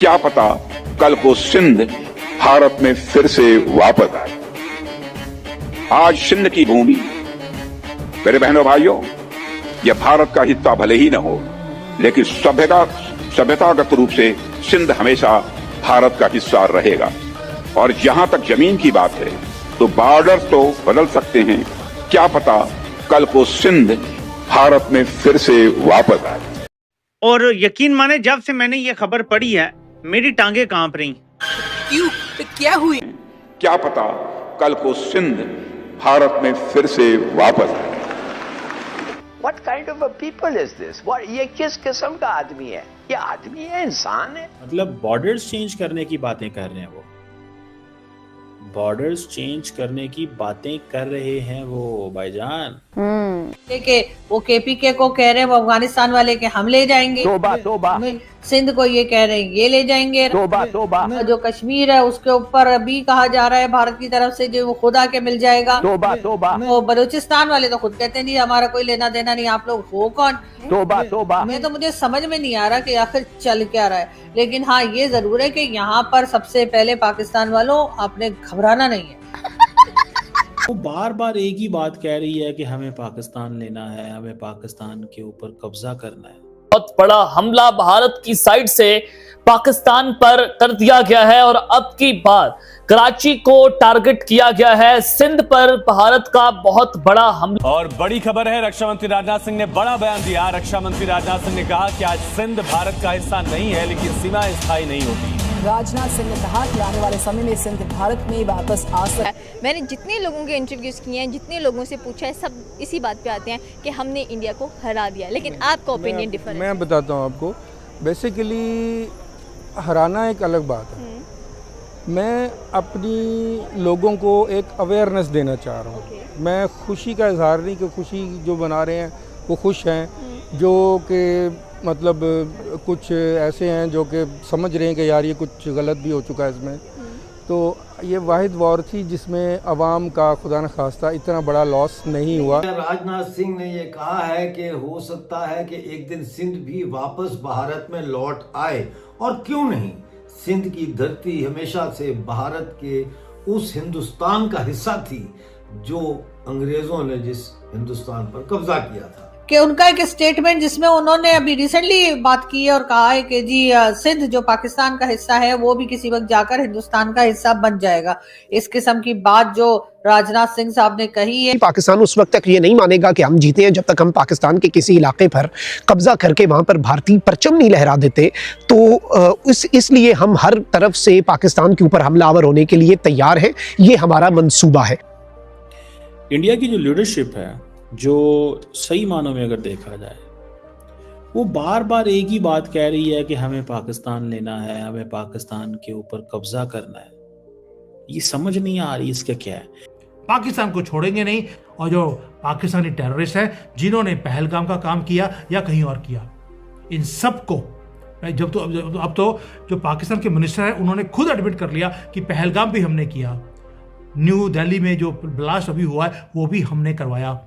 क्या पता कल को सिंध भारत में फिर से वापस आए। आज सिंध की भूमि, मेरे बहनों भाइयों, यह भारत का हिस्सा भले ही न हो, लेकिन सभ्यतागत रूप से सिंध हमेशा भारत का हिस्सा रहेगा। और जहां तक जमीन की बात है तो बॉर्डर तो बदल सकते हैं, क्या पता कल को सिंध भारत में फिर से वापस आए। और यकीन माने, जब से मैंने ये खबर पढ़ी है मेरी टांगे कांप रही। क्यों? तो क्या हुई? क्या पता कल को सिंध भारत में फिर से वापस आए। What kind of a people is this? ये किस किस्म का आदमी है? ये आदमी है, इंसान है? मतलब बॉर्डर्स चेंज करने की बातें कर रहे हैं वो, बॉर्डर्स चेंज करने की बातें कर रहे हैं वो भाईजान। के वो केपीके को कह रहे हैं वो अफगानिस्तान वाले के हम ले जाएंगे, तोबा सिंध को ये कह रहे हैं ये ले जाएंगे, तोबा जो कश्मीर है उसके ऊपर अभी कहा जा रहा है भारत की तरफ से जो वो खुद आके मिल जाएगा। तोबा वो बलूचिस्तान वाले तो खुद कहते नहीं हमारा कोई लेना देना नहीं, आप लोग हो कौन? तोबा मैं तो मुझे समझ में नहीं आ रहा कि आखिर चल क्या रहा है। लेकिन हाँ ये जरूर है कि यहाँ पर सबसे पहले पाकिस्तान वालों आपने घबराना नहीं है। वो बार बार एक ही बात कह रही है कि हमें पाकिस्तान लेना है, हमें पाकिस्तान के ऊपर कब्जा करना है। बहुत बड़ा हमला भारत की साइड से पाकिस्तान पर कर दिया गया है और अब की बार कराची को टारगेट किया गया है। सिंध पर भारत का बहुत बड़ा हमला। और बड़ी खबर है, रक्षा मंत्री राजनाथ सिंह ने बड़ा बयान दिया। रक्षा मंत्री राजनाथ सिंह ने कहा कि आज सिंध भारत का हिस्सा नहीं है, लेकिन सीमाएं स्थायी नहीं होती। राजनाथ सिंह ने कहा कि आने वाले समय में सिंध भारत में वापस आ सकता है। मैंने जितने लोगों के इंटरव्यूज किए हैं, जितने लोगों से पूछा है, सब इसी बात पे आते हैं कि हमने इंडिया को हरा दिया। लेकिन आपका ओपिनियन डिफरेंट। मैं बताता हूँ आपको, बेसिकली हराना एक अलग बात है। मैं अपनी लोगों को एक अवेयरनेस देना चाह रहा हूँ। मैं खुशी का इजहार नहीं कि खुशी जो बना रहे हैं वो खुश हैं, जो कि मतलब कुछ ऐसे हैं जो कि समझ रहे हैं कि यार ये कुछ गलत भी हो चुका है इसमें। तो ये वाहिद वॉर थी जिसमें अवाम का खुदा न खास्ता इतना बड़ा लॉस नहीं हुआ। राजनाथ सिंह ने ये कहा है कि हो सकता है कि एक दिन सिंध भी वापस भारत में लौट आए, और क्यों नहीं। सिंध की धरती हमेशा से भारत के उस हिंदुस्तान का हिस्सा थी जो अंग्रेजों ने जिस हिंदुस्तान पर कब्जा किया था। कि उनका एक स्टेटमेंट जिसमें उन्होंने अभी रिसेंटली बात की है और कहा है कि जी सिंध जो पाकिस्तान का हिस्सा है वो भी किसी वक्त जाकर हिंदुस्तान का हिस्सा बन जाएगा। इस किस्म की बात जो राजनाथ सिंह साहब ने कही है। पाकिस्तान उस वक्त तक ये नहीं मानेगा कि हम जीते हैं जब तक हम पाकिस्तान के किसी इलाके पर कब्जा करके वहां पर भारतीय परचम नहीं लहरा देते। तो इसलिए हम हर तरफ से पाकिस्तान के ऊपर हमलावर होने के लिए तैयार हैं। ये हमारा मंसूबा है। इंडिया की जो लीडरशिप है, जो सही मानों में अगर देखा जाए, वो बार बार एक ही बात कह रही है कि हमें पाकिस्तान लेना है, हमें पाकिस्तान के ऊपर कब्जा करना है। ये समझ नहीं आ रही इसका क्या है। पाकिस्तान को छोड़ेंगे नहीं, और जो पाकिस्तानी टेररिस्ट हैं जिन्होंने पहलगाम का काम किया या कहीं और किया, इन सब को अब तो जो पाकिस्तान के मिनिस्टर हैं उन्होंने खुद एडमिट कर लिया कि पहलगाम भी हमने किया। न्यू दिल्ली में जो ब्लास्ट अभी हुआ है वो भी हमने करवाया।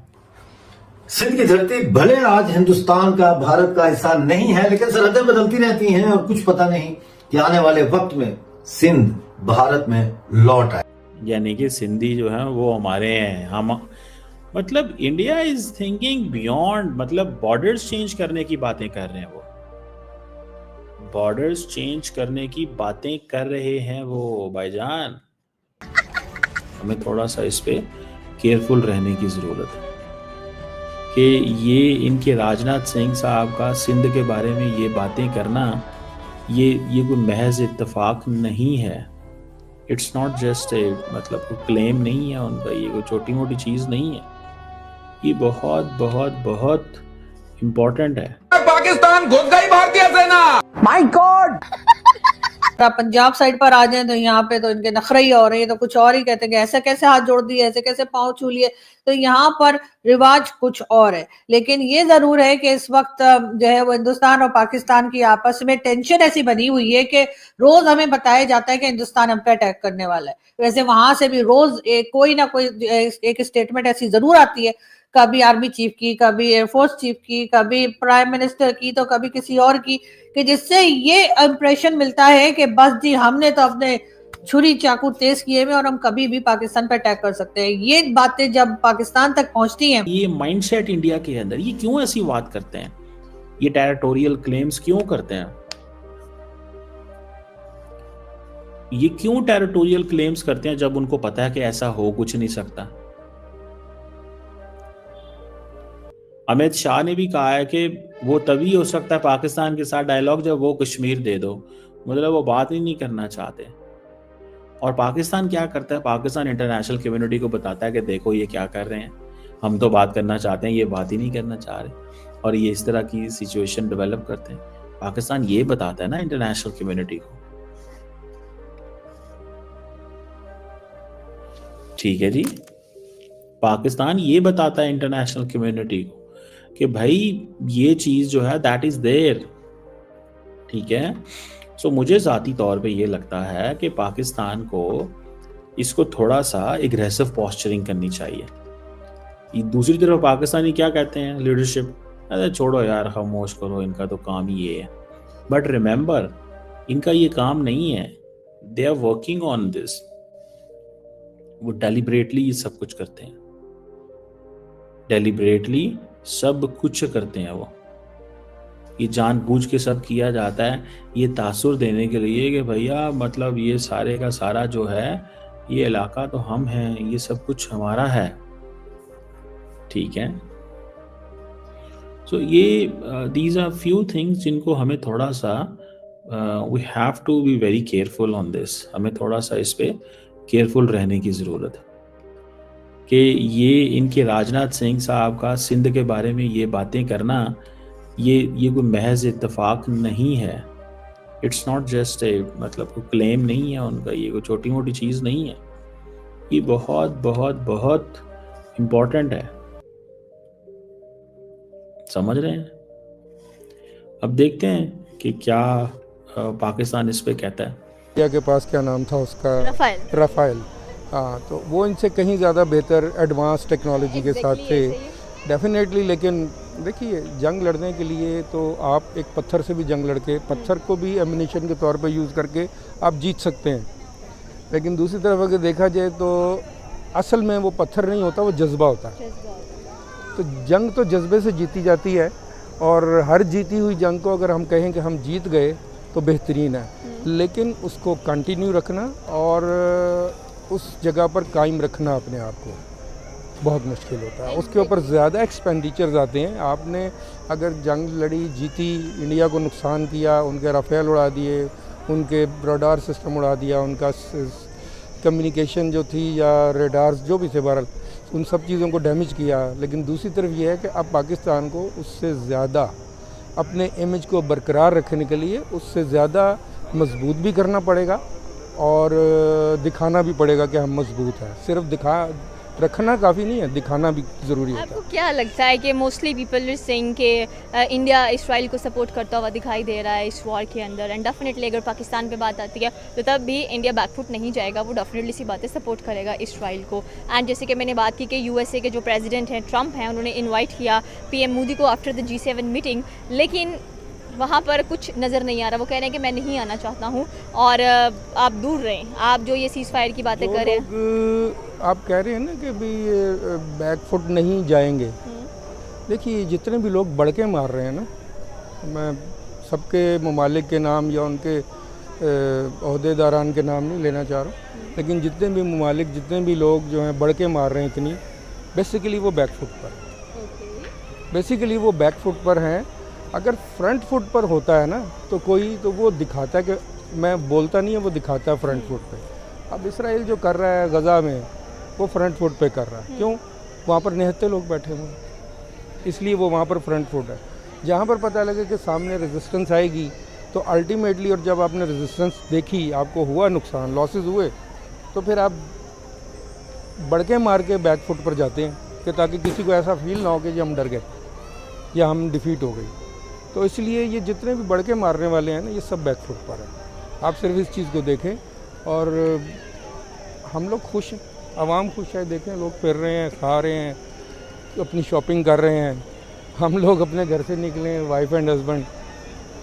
सिंध की धरती भले आज हिंदुस्तान का, भारत का हिस्सा नहीं है, लेकिन सरहदें बदलती रहती हैं और कुछ पता नहीं कि आने वाले वक्त में सिंध भारत में लौट आए। यानी कि सिंधी जो है वो हमारे हैं। हम मतलब इंडिया इज थिंकिंग बियॉन्ड, मतलब बॉर्डर्स चेंज करने की बातें कर रहे हैं वो, बॉर्डर्स चेंज करने की बातें कर रहे हैं वो भाईजान। हमें थोड़ा सा इस पे केयरफुल रहने की जरूरत है कि ये इनके राजनाथ सिंह साहब का सिंध के बारे में ये बातें करना, ये कोई महज इत्तेफाक नहीं है। इट्स नॉट जस्ट ए, मतलब कोई क्लेम नहीं है उनका, ये कोई छोटी मोटी चीज नहीं है। ये बहुत बहुत बहुत इम्पोर्टेंट है। पाकिस्तान घुस गई भारतीय सेना। My God. पंजाब साइड पर आ जाए तो यहाँ पे तो इनके नखरे ही हो रहे हैं, तो कुछ और ही कहते हैं कि ऐसे कैसे हाथ जोड़ दिए, ऐसे कैसे पांव छू लिए। तो यहाँ पर रिवाज कुछ और है। लेकिन ये जरूर है कि इस वक्त जो है वो हिंदुस्तान और पाकिस्तान की आपस में टेंशन ऐसी बनी हुई है कि रोज हमें बताया जाता है कि हिंदुस्तान हम पे अटैक करने वाला है। वैसे वहां से भी रोज कोई ना कोई एक स्टेटमेंट ऐसी जरूर आती है कभी आर्मी चीफ की, कभी एयरफोर्स चीफ की, कभी प्राइम मिनिस्टर की, तो कभी किसी और की, कि जिससे ये इंप्रेशन मिलता है कि बस जी हमने तो अपने छुरी चाकू तेज किए हुए और हम कभी भी पाकिस्तान पर अटैक कर सकते हैं। ये बातें जब पाकिस्तान तक पहुंचती हैं, ये माइंडसेट इंडिया के अंदर, ये क्यों ऐसी बात करते हैं, ये टेरिटोरियल क्लेम्स क्यों करते हैं, ये क्यों टेरिटोरियल क्लेम्स करते हैं जब उनको पता है कि ऐसा हो कुछ नहीं सकता। अमित शाह ने भी कहा है कि वो तभी हो सकता है पाकिस्तान के साथ डायलॉग जब वो कश्मीर दे दो, मतलब वो बात ही नहीं करना चाहते। और पाकिस्तान क्या करता है, पाकिस्तान इंटरनेशनल कम्युनिटी को बताता है कि देखो ये क्या कर रहे हैं, हम तो बात करना चाहते हैं, ये बात ही नहीं करना चाह रहे, और ये इस तरह की सिचुएशन डेवलप करते हैं। पाकिस्तान ये बताता है ना इंटरनेशनल कम्युनिटी को, ठीक है जी, पाकिस्तान ये बताता है इंटरनेशनल कम्युनिटी को कि भाई ये चीज जो है दैट इज देयर, ठीक है। सो मुझे ज़ाती तौर पे ये लगता है कि पाकिस्तान को इसको थोड़ा सा एग्रेसिव पोस्चरिंग करनी चाहिए। दूसरी तरफ पाकिस्तानी क्या कहते हैं, लीडरशिप, अरे छोड़ो यार खामोश करो, इनका तो काम ही ये है। बट रिमेंबर, इनका ये काम नहीं है, they are working on this. वो डेलिब्रेटली ये सब कुछ करते हैं, डेलिब्रेटली सब कुछ करते हैं। वो ये जानबूझ के सब किया जाता है ये तासुर देने के लिए कि भैया मतलब ये सारे का सारा जो है ये इलाका तो हम हैं, ये सब कुछ हमारा है, ठीक है। सो ये दीज आर फ्यू थिंग्स जिनको हमें थोड़ा सा we have to be very careful on this. हमें थोड़ा सा इस पे केयरफुल रहने की ज़रूरत है कि ये इनके राजनाथ सिंह साहब का सिंध के बारे में ये बातें करना, ये कोई महज इत्तेफाक नहीं है। इट्स नॉट जस्ट ए, मतलब कोई क्लेम नहीं है उनका, ये कोई छोटी मोटी चीज़ नहीं है, ये बहुत बहुत बहुत इम्पोर्टेंट है, समझ रहे हैं। अब देखते हैं कि क्या पाकिस्तान इस पे कहता है। इंडिया के पास क्या नाम था उसका, राफेल। हाँ, तो वो इनसे कहीं ज़्यादा बेहतर एडवांस टेक्नोलॉजी के साथ थे डेफिनेटली। लेकिन देखिए, जंग लड़ने के लिए तो आप एक पत्थर से भी जंग लड़के, पत्थर को भी एमिनेशन के तौर पर यूज़ करके आप जीत सकते हैं। लेकिन दूसरी तरफ अगर देखा जाए तो असल में वो पत्थर नहीं होता, वो जज्बा होता है। तो जंग तो जज्बे से जीती जाती है, और हर जीती हुई जंग को अगर हम कहें कि हम जीत गए तो बेहतरीन है, लेकिन उसको कंटिन्यू रखना और उस जगह पर कायम रखना अपने आप को बहुत मुश्किल होता है। उसके ऊपर ज़्यादा एक्सपेंडिचर्स आते हैं। आपने अगर जंग लड़ी, जीती, इंडिया को नुकसान किया, उनके राफेल उड़ा दिए, उनके रडार सिस्टम उड़ा दिया, उनका कम्युनिकेशन जो थी या रेडार्स जो भी थे, बहरहाल उन सब चीज़ों को डैमेज किया। लेकिन दूसरी तरफ ये है कि अब पाकिस्तान को उससे ज़्यादा अपने इमेज को बरकरार रखने के लिए उससे ज़्यादा मजबूत भी करना पड़ेगा और दिखाना भी पड़ेगा कि हम मजबूत हैं। सिर्फ रखना काफ़ी नहीं है, दिखाना भी ज़रूरी होता है। आपको क्या लगता है कि मोस्टली पीपल आर सेइंग कि इंडिया इसराइल को सपोर्ट करता हुआ दिखाई दे रहा है इस वॉर के अंदर, एंड डेफिनेटली अगर पाकिस्तान पे बात आती है तो तब भी इंडिया बैकफुट नहीं जाएगा, वो डेफिनेटली सी बातें सपोर्ट करेगा इसराइल को। एंड जैसे कि मैंने बात की कि यूएसए के जो प्रेसिडेंट हैं ट्रंप हैं, उन्होंने इन्वाइट किया पीएम मोदी को आफ्टर द G7 मीटिंग, लेकिन वहाँ पर कुछ नज़र नहीं आ रहा। वो कह रहे हैं कि मैं नहीं आना चाहता हूँ और आप दूर रहें। आप जो ये सीज़ फायर की बातें कर रहे हैं, आप कह रहे हैं ना कि भी बैकफुट नहीं जाएंगे। देखिए, जितने भी लोग बढ़के मार रहे हैं ना, मैं सबके ममालिक के नाम या उनके ओहदेदारान के नाम नहीं लेना चाह रहा हूँ, लेकिन जितने भी ममालिक, जितने भी लोग जो हैं बढ़ के मार रहे हैं इतनी, बेसिकली वो बैकफुट पर बेसिकली वो बैकफुट पर हैं। अगर फ्रंट फुट पर होता है ना तो कोई तो वो दिखाता है कि मैं बोलता नहीं है, वो दिखाता है फ्रंट फुट पे। अब इसराइल जो कर रहा है गज़ा में, वो फ्रंट फुट पे कर रहा है। क्यों? वहाँ पर निहत्ते लोग बैठे हुए हैं, इसलिए वो वहाँ पर फ्रंट फुट है। जहाँ पर पता लगे कि सामने रेजिस्टेंस आएगी तो अल्टीमेटली, और जब आपने रेजिस्टेंस देखी, आपको हुआ नुकसान, लॉसेस हुए, तो फिर आप बढ़ के मार के बैक फुट पर जाते हैं कि ताकि किसी को ऐसा फील ना हो कि हम डर गए या हम डिफीट हो गई। तो इसलिए ये जितने भी बढ़ के मारने वाले हैं ना, ये सब बैक फुट पर है। आप सिर्फ इस चीज़ को देखें और हम लोग खुश हैं, आवाम खुश है। देखें, लोग फिर रहे हैं, खा रहे हैं, अपनी शॉपिंग कर रहे हैं। हम लोग अपने घर से निकले हैं, वाइफ एंड हस्बैंड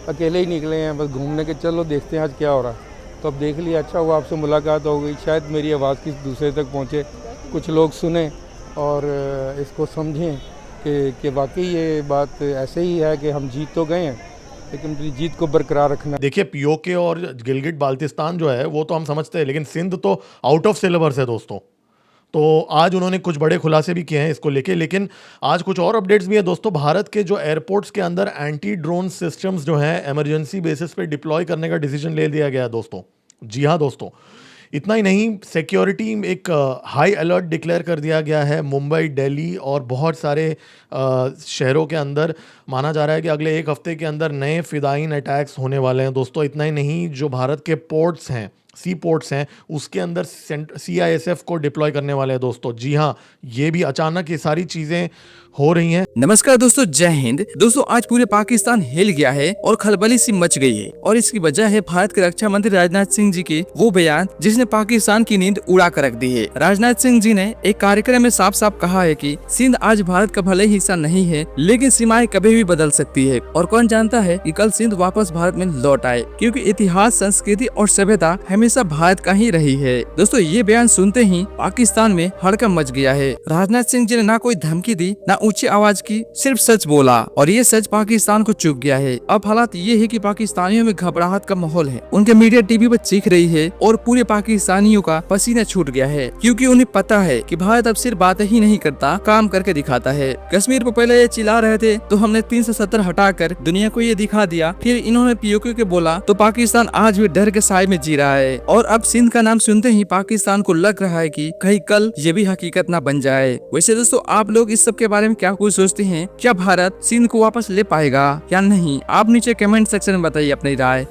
अकेले ही निकले हैं बस घूमने के, चलो देखते हैं आज क्या हो रहा है। तो अब देख लिया, अच्छा हुआ आपसे मुलाकात हो गई, शायद मेरी आवाज़ किसी दूसरे तक पहुँचे, कुछ लोग सुने और इसको समझें कि वाकई ये बात ऐसे ही है कि हम जीत तो गए हैं लेकिन अपनी जीत को बरकरार रखना। देखिए पीओके और गिलगिट बाल्टिस्तान जो है वो तो हम समझते हैं, लेकिन सिंध तो आउट ऑफ सिलेबस है दोस्तों। तो आज उन्होंने कुछ बड़े खुलासे भी किए हैं इसको लेके, लेकिन आज कुछ और अपडेट्स भी हैं दोस्तों। भारत के जो एयरपोर्ट्स के अंदर एंटी ड्रोन सिस्टम्स जो हैं इमरजेंसी बेसिस पे डिप्लॉय करने का डिसीजन ले लिया गया है दोस्तों। जी हाँ दोस्तों, इतना ही नहीं, सिक्योरिटी एक हाई अलर्ट डिक्लेयर कर दिया गया है मुंबई, दिल्ली और बहुत सारे शहरों के अंदर। माना जा रहा है कि अगले एक हफ्ते के अंदर नए फिदाइन अटैक्स होने वाले हैं दोस्तों। इतना ही नहीं, जो भारत के पोर्ट्स हैं, सी पोर्ट्स हैं, उसके अंदर CISF को डिप्लॉय करने वाले हैं दोस्तों। जी हाँ, ये भी अचानक ये सारी चीज़ें हो रही हैं। नमस्कार दोस्तों, जय हिंद दोस्तों। आज पूरे पाकिस्तान हिल गया है और खलबली सी मच गई है और इसकी वजह है भारत के रक्षा मंत्री राजनाथ सिंह जी के वो बयान जिसने पाकिस्तान की नींद उड़ा कर रख दी है। राजनाथ सिंह जी ने एक कार्यक्रम में साफ साफ कहा है कि सिंध आज भारत का भले हिस्सा नहीं है लेकिन सीमाएं कभी भी बदल सकती है और कौन जानता है कि कल सिंध वापस भारत में लौट आए, क्योंकि इतिहास, संस्कृति और सभ्यता हमेशा भारत का ही रही है। दोस्तों ये बयान सुनते ही पाकिस्तान में हड़कंप मच गया है। राजनाथ सिंह जी ने ना कोई धमकी दी ना ऊंची आवाज की, सिर्फ सच बोला और ये सच पाकिस्तान को चुभ गया है। अब हालात ये है कि पाकिस्तानियों में घबराहट का माहौल है। उनके मीडिया टीवी पर चीख रही है और पूरे पाकिस्तानियों का पसीना छूट गया है, क्योंकि उन्हें पता है कि भारत अब सिर्फ बातें ही नहीं करता, काम करके दिखाता है। कश्मीर पर पहले ये चिल्ला रहे थे तो हमने 370 हटाकर दुनिया को ये दिखा दिया, फिर इन्होंने POK के बोला तो पाकिस्तान आज भी डर के साए में जी रहा है और अब सिंध का नाम सुनते ही पाकिस्तान को लग रहा है कि कहीं कल ये भी हकीकत ना बन जाए। वैसे दोस्तों आप लोग इस सब के बारे में क्या कुछ सोचते हैं? क्या भारत सिंध को वापस ले पाएगा या नहीं? आप नीचे कमेंट सेक्शन में बताइए अपनी राय।